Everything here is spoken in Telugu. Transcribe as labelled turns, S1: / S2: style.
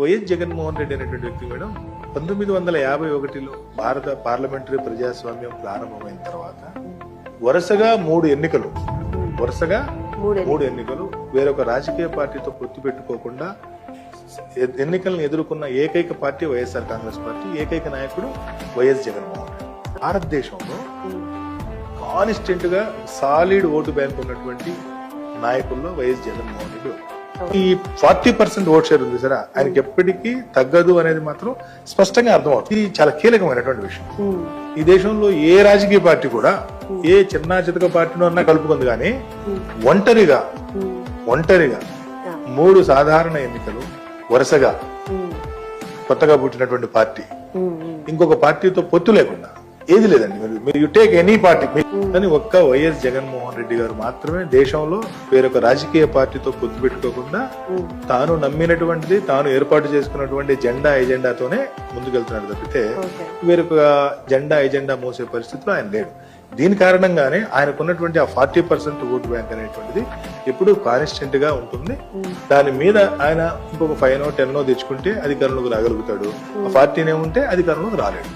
S1: వైఎస్ జగన్మోహన్ రెడ్డి అనేటువంటి వ్యక్తి మేడం 1951లో భారత పార్లమెంటరీ ప్రజాస్వామ్యం ప్రారంభమైన తర్వాత వరుసగా మూడు ఎన్నికలు వేరొక రాజకీయ పార్టీతో పొత్తు పెట్టుకోకుండా ఎన్నికలను ఎదుర్కొన్న ఏకైక పార్టీ వైఎస్ఆర్ కాంగ్రెస్ పార్టీ, ఏకైక నాయకుడు వైఎస్ జగన్మోహన్ రెడ్డి. భారతదేశంలో కాన్స్టెంట్ గా సాలిడ్ ఓటు బ్యాంక్ ఉన్నటువంటి నాయకుల్లో వైఎస్ జగన్మోహన్ రెడ్డి. ఈ 40% ఓట్ షేర్ ఉంది సరే, ఆయనకి ఎప్పటికీ తగ్గదు అనేది మాత్రం స్పష్టంగా అర్థమవుతుంది. ఇది చాలా కీలకమైనటువంటి విషయం. ఈ దేశంలో ఏ రాజకీయ పార్టీ కూడా ఏ చిన్న చితక పార్టీనో అన్నా కలుపుకుంది, కానీ ఒంటరిగా మూడు సాధారణ ఎన్నికలు వరుసగా కొత్తగా పుట్టినటువంటి పార్టీ ఇంకొక పార్టీతో పొత్తు లేకుండా ఏది లేదండి. మీరు యు టేక్ ఎనీ పార్టీ, కానీ ఒక్క వైఎస్ జగన్మోహన్ రెడ్డి గారు మాత్రమే దేశంలో వేరొక రాజకీయ పార్టీతో పొత్తు పెట్టుకోకుండా తాను నమ్మినటువంటిది, తాను ఏర్పాటు చేసుకున్నటువంటి ఎజెండాతోనే ముందుకెళ్తున్నాడు తప్పితే వేరొక ఎజెండా మోసే పరిస్థితిలో ఆయన లేడు. దీని కారణంగానే ఆయనకున్నటువంటి ఆ 40% ఓటు బ్యాంక్ అనేటువంటిది ఎప్పుడు కాన్స్టెంట్ గా ఉంటుంది. దాని మీద ఆయన ఇంకొక 5 or 10 తెచ్చుకుంటే అధికారంలోకి రాగలుగుతాడు. ఆ పార్టీనే ఉంటే అధికారంలోకి రాలేడు.